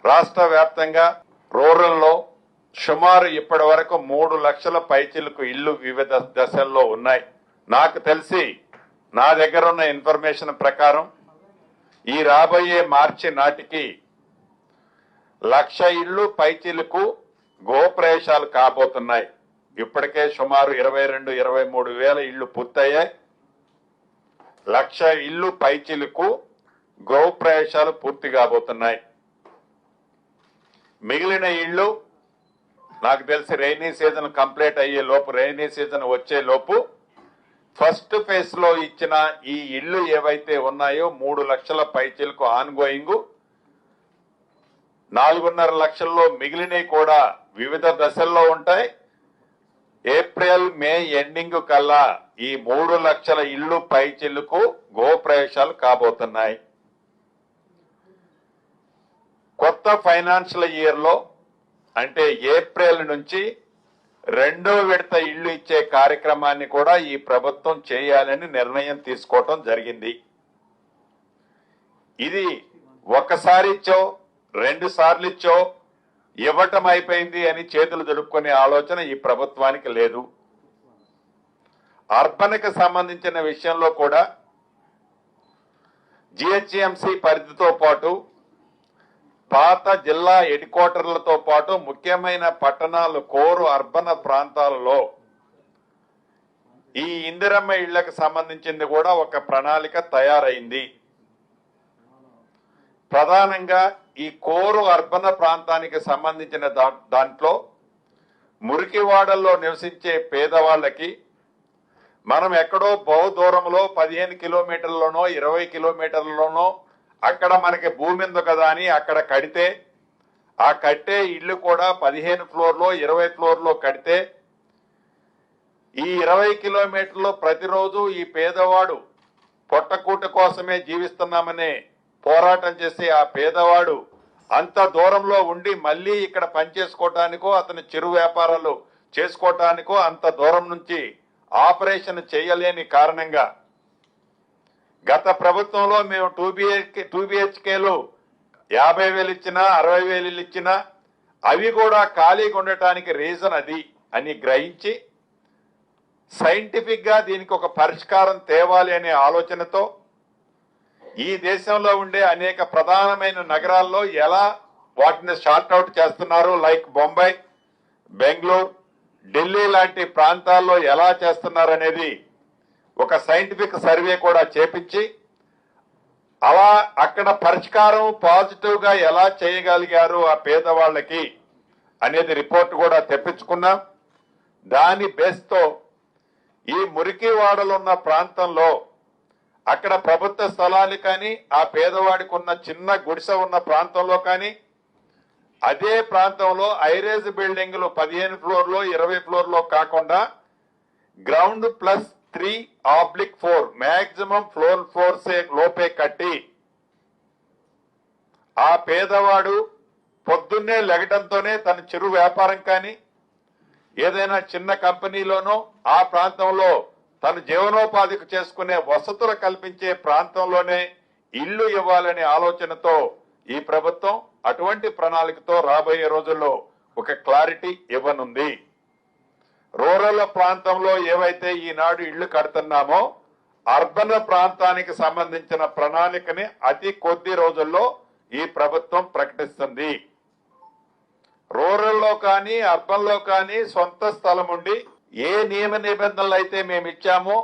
రాష్ట్ర వ్యాప్తంగా రూరల్లో సుమారు ఇప్పటి వరకు 3 లక్షల పైచిలకు ఇళ్లు వివిధ దశల్లో ఉన్నాయి. నాకు తెలిసి నా దగ్గర ఉన్న ఇన్ఫర్మేషన్ ప్రకారం ఈ రాబోయే మార్చి నాటికి 1,00,000 ఇళ్లు పైచిలకు గృహప్రవేశాలు కాబోతున్నాయి. ఇప్పటికే సుమారు 22-23 వేల ఇళ్లు పూర్తయ్యాయి. 1,00,000 ఇళ్లు పైచిలకు గృహప్రవేశాలు పూర్తి కాబోతున్నాయి. మిగిలిన ఇళ్లు నాకు తెలిసి రైనీ సీజన్ కంప్లీట్ అయ్యే లోపు, రైనీ సీజన్ వచ్చే లోపు ఫస్ట్ ఫేజ్ లో ఇచ్చిన ఈ ఇళ్లు ఏవైతే ఉన్నాయో 3 లక్షల పైచిలకు ఆన్ గోయింగ్, 4.5 లక్షల్లో మిగిలినవి కూడా వివిధ దశల్లో ఉంటాయి. ఏప్రిల్ మే ఎండింగ్ కల్లా ఈ 3 లక్షల ఇళ్లు పైచిలకు గృహప్రవేశాలు కాబోతున్నాయి. కొత్త ఫైనాన్షియల్ ఇయర్ లో అంటే ఏప్రిల్ నుంచి 2వ విడత ఇళ్లు ఇచ్చే కార్యక్రమాన్ని కూడా ఈ ప్రభుత్వం చేయాలని నిర్ణయం తీసుకోవటం జరిగింది. ఇది ఒకసారి ఇచ్చో 2 సార్లు ఇచ్చో ఇవ్వటం అయిపోయింది అని చేతులు దులుపుకునే ఆలోచన ఈ ప్రభుత్వానికి లేదు. అర్బన్ కి సంబంధించిన విషయంలో కూడా జిహెచ్ఎంసీ పరిధితో పాటు పాత జిల్లా హెడ్ క్వార్టర్లతో పాటు ముఖ్యమైన పట్టణాలు, కోరు అర్బన్ ప్రాంతాలలో ఈ ఇందిరమ్మ ఇళ్లకు సంబంధించింది కూడా ఒక ప్రణాళిక తయారైంది. ప్రధానంగా ఈ కోరు అర్బన్ ప్రాంతానికి సంబంధించిన దాంట్లో మురికివాడల్లో నివసించే పేదవాళ్ళకి మనం ఎక్కడో బహు దూరంలో 15 కిలోమీటర్లలోనో 20 కిలోమీటర్లలోనో అక్కడ మనకి భూమి ఉంది కదా అని అక్కడ కడితే, ఆ కట్టే ఇల్లు కూడా 15 ఫ్లోర్లో 20 ఫ్లోర్లో కడితే ఈ 20 కిలోమీటర్లు ప్రతిరోజు ఈ పేదవాడు పొట్టకూట కోసమే జీవిస్తున్నామనే పోరాటం చేసి ఆ పేదవాడు అంత దూరంలో ఉండి మళ్ళీ ఇక్కడ పనిచేసుకోవటానికో అతని చిరు వ్యాపారాలు చేసుకోవటానికో అంత దూరం నుంచి ఆపరేషన్ చేయలేని కారణంగా గత ప్రభుత్వంలో మేము 2 BHKలు 50,000 ఇచ్చినా 60,000 ఇచ్చినా అవి కూడా ఖాళీగా ఉండటానికి రీజన్ అది అని గ్రహించి సైంటిఫిక్ గా దీనికి ఒక పరిష్కారం తేవాలి అనే ఆలోచనతో ఈ దేశంలో ఉండే అనేక ప్రధానమైన నగరాల్లో ఎలా వాటిని షార్ట్అవుట్ చేస్తున్నారు, లైక్ బొంబాయి, బెంగళూరు, ఢిల్లీ లాంటి ప్రాంతాల్లో ఎలా చేస్తున్నారు అనేది ఒక సైంటిఫిక్ సర్వే కూడా చేపించి అలా అక్కడ పరిష్కారం పాజిటివ్ గా ఎలా చేయగలిగారు ఆ పేదవాళ్ళకి అనేది రిపోర్ట్ కూడా తెప్పించుకున్నాం. దాని బేస్ తో ఈ మురికివాడలున్న ప్రాంతంలో అక్కడ ప్రభుత్వ స్థలాలు కానీ ఆ పేదవాడికి ఉన్న చిన్న గుడిసె ఉన్న ప్రాంతంలో కానీ అదే ప్రాంతంలో ఐరేజ్ బిల్డింగ్లు 15 ఫ్లోర్లో 20 ఫ్లోర్లో కాకుండా గ్రౌండ్ ప్లస్ 3/4 మాక్సిమం ఫ్లోర్సే లోపే కట్టి ఆ పేదవాడు పొద్దున్నే లెగటంతోనే తన చిరు వ్యాపారం కానీ ఏదైనా చిన్న కంపెనీలోనో ఆ ప్రాంతంలో తన జీవనోపాధికి చేసుకునే వసతులు కల్పించే ప్రాంతంలోనే ఇల్లు ఇవ్వాలనే ఆలోచనతో ఈ ప్రభుత్వం అటువంటి ప్రణాళికతో రాబోయే రోజుల్లో ఒక క్లారిటీ ఇవ్వనుంది. రూరల్ ప్రాంతంలో ఏవైతే ఈనాడు ఇళ్లు కడుతున్నామో అర్బన్ ప్రాంతానికి సంబంధించిన ప్రణాళికని అతి కొద్ది రోజుల్లో ఈ ప్రభుత్వం ప్రకటిస్తుంది. రూరల్ లో కానీ అర్బన్ లో కానీ సొంత స్థలం ఉండి ఏ నియమ నిబంధనలు అయితే మేము ఇచ్చామో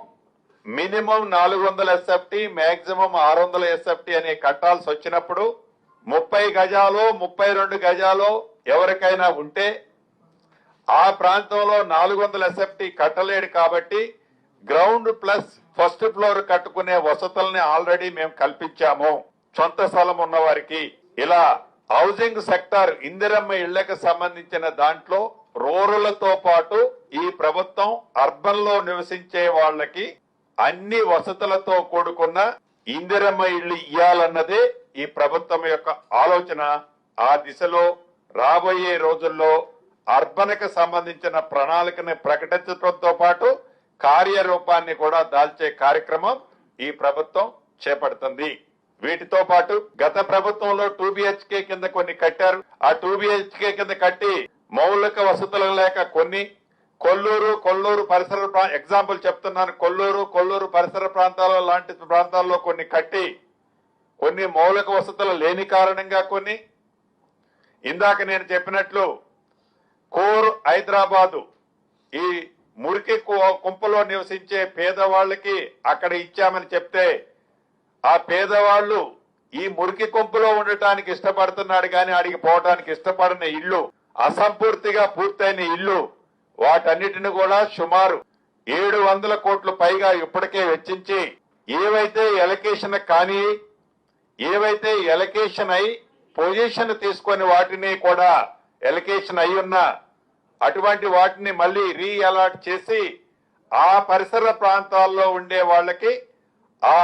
మినిమం 400 SFT, మాక్సిమం 600 SFT అనే కట్టాల్సి వచ్చినప్పుడు 30 గజాలు 32 గజాలు ఎవరికైనా ఉంటే ఆ ప్రాంతంలో 400 SFT కట్టలేడు కాబట్టి గ్రౌండ్ ప్లస్ ఫస్ట్ ఫ్లోర్ కట్టుకునే వసతుల్ని ఆల్రెడీ మేము కల్పించాము సొంత స్థలం ఉన్న వారికి. ఇలా హౌసింగ్ సెక్టర్ ఇందిరమ్మ ఇళ్లకు సంబంధించిన దాంట్లో రూరల్ తో పాటు ఈ ప్రభుత్వం అర్బన్ లో నివసించే వాళ్ళకి అన్ని వసతులతో కూడుకున్న ఇందిరమ్మ ఇళ్లు ఇయ్యాలన్నదే ఈ ప్రభుత్వం యొక్క ఆలోచన. ఆ దిశలో రాబోయే రోజుల్లో అర్బన్ కి సంబంధించిన ప్రణాళికని ప్రకటించడంతో పాటు కార్యరూపాన్ని కూడా దాల్చే కార్యక్రమం ఈ ప్రభుత్వం చేపడుతుంది. వీటితో పాటు గత ప్రభుత్వంలో 2 BHK కింద కొన్ని కట్టారు. ఆ 2 BHK కింద కట్టి మౌలిక వసతులు లేక కొన్ని కొల్లూరు పరిసర ఎగ్జాంపుల్ చెప్తున్నాను. కొల్లూరు పరిసర ప్రాంతాల లాంటి ప్రాంతాల్లో కొన్ని కట్టి కొన్ని మౌలిక వసతులు లేని కారణంగా కొన్ని ఇందాక నేను చెప్పినట్లు కోర్ హైదరాబాదు ఈ మురికి కుంపలో నివసించే పేదవాళ్ళకి అక్కడ ఇచ్చామని చెప్తే ఆ పేదవాళ్ళు ఈ మురికి కుంపలో ఉండటానికి ఇష్టపడుతున్నాడు కానీ ఆడికి పోవడానికి ఇష్టపడిన ఇల్లు అసంపూర్తిగా పూర్తయిన ఇల్లు వాటన్నిటిని కూడా సుమారు 700 కోట్ల పైగా ఇప్పటికే వెచ్చించి ఏవైతే ఎలకేషన్ కానీ ఏవైతే ఎలకేషన్ అయి పొజిషన్ తీసుకొని వాటిని కూడా ఎలకేషన్ అయి ఉన్న అటువంటి వాటిని మళ్ళీ రీ అలాట్ చేసి ఆ పరిసర ప్రాంతాల్లో ఉండే వాళ్ళకి ఆ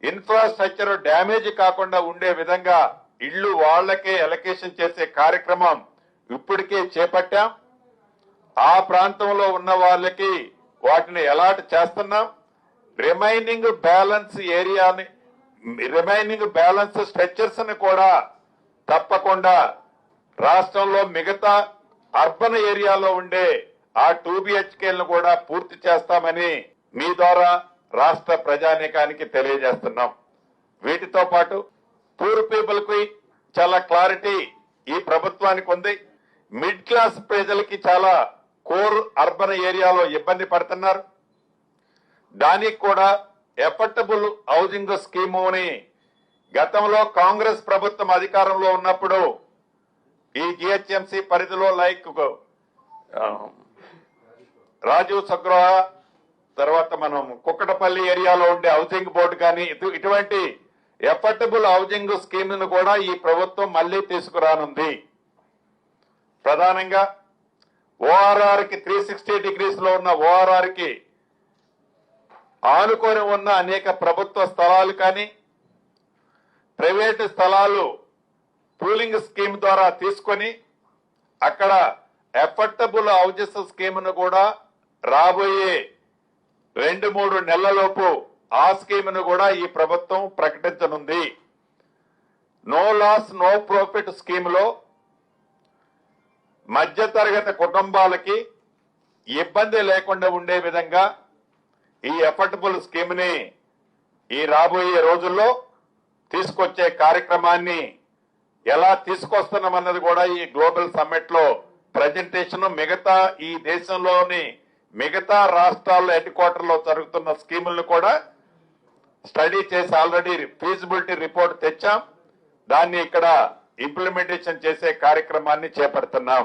ఇన్ఫ్రాస్ట్రక్చర్ డ్యామేజ్ కాకుండా ఉండే విధంగా ఇళ్లు వాళ్లకే ఎలకేషన్ చేసే కార్యక్రమం ఇప్పటికే చేపట్టాం. ఆ ప్రాంతంలో ఉన్న వాళ్ళకి వాటిని అలాట్ చేస్తున్నాం. రిమైనింగ్ బ్యాలెన్స్ స్ట్రక్చర్స్ ని కూడా తప్పకుండా రాష్ట్రంలో మిగతా అర్బన్ ఏరియాలో ఉండే ఆ 2 BHKలను కూడా పూర్తి చేస్తామని మీ ద్వారా రాష్ట్ర ప్రజానీకానికి తెలియజేస్తున్నాం. వీటితో పాటు పూర్ పీపుల్ కి చాలా క్లారిటీ ఈ ప్రభుత్వానికి ఉంది. మిడ్ క్లాస్ ప్రజలకి చాలా కోర్ అర్బన్ ఏరియాలో ఇబ్బంది పడుతున్నారు. దానికి కూడా ఎఫర్డబుల్ హౌసింగ్ స్కీముని గతంలో కాంగ్రెస్ ప్రభుత్వం అధికారంలో ఉన్నప్పుడు ఈ GHMC పరిధిలో లైక్ రాజీవ్ సగ్రహ తర్వాత మనం కుక్కటపల్లి ఏరియాలో ఉండే హౌసింగ్ బోర్డు కానీ ఇటువంటి ఎఫర్డబుల్ హౌసింగ్ స్కీమ్ ను కూడా ఈ ప్రభుత్వం మళ్లీ తీసుకురానుంది. ప్రధానంగా ORR కి 360 డిగ్రీస్ లో ఉన్న ORR కి ఆనుకొని ఉన్న అనేక ప్రభుత్వ స్థలాలు కానీ ప్రైవేటు స్థలాలు పూలింగ్ స్కీమ్ ద్వారా తీసుకొని అక్కడ ఎఫర్డబుల్ హౌజెస్ స్కీమ్ ను కూడా రాబోయే 2-3 నెలలలోపు ఆ స్కీమ్ ను కూడా ఈ ప్రభుత్వం ప్రకటించనుంది. No loss no profit scheme లో మధ్యతరగతి కుటుంబాలకి ఇబ్బంది లేకుండా ఉండే విధంగా ఈ ఎఫర్డబుల్ స్కీమ్ ని ఈ రాబోయే రోజుల్లో తీసుకొచ్చే కార్యక్రమాన్ని ఎలా తీసుకొస్తున్నామన్నది కూడా ఈ గ్లోబల్ సమ్మిట్ లో ప్రజెంటేషన్ మిగతా ఈ దేశంలోని మిగతా రాష్ట్రాల్లో హెడ్ క్వార్టర్ లో జరుగుతున్న స్కీములను కూడా స్టడీ చేసి ఆల్రెడీ ఫీజిబిలిటీ రిపోర్ట్ తెచ్చాం. దాన్ని ఇక్కడ ఇంప్లిమెంటేషన్ చేసే కార్యక్రమాన్ని చేపడుతున్నాం.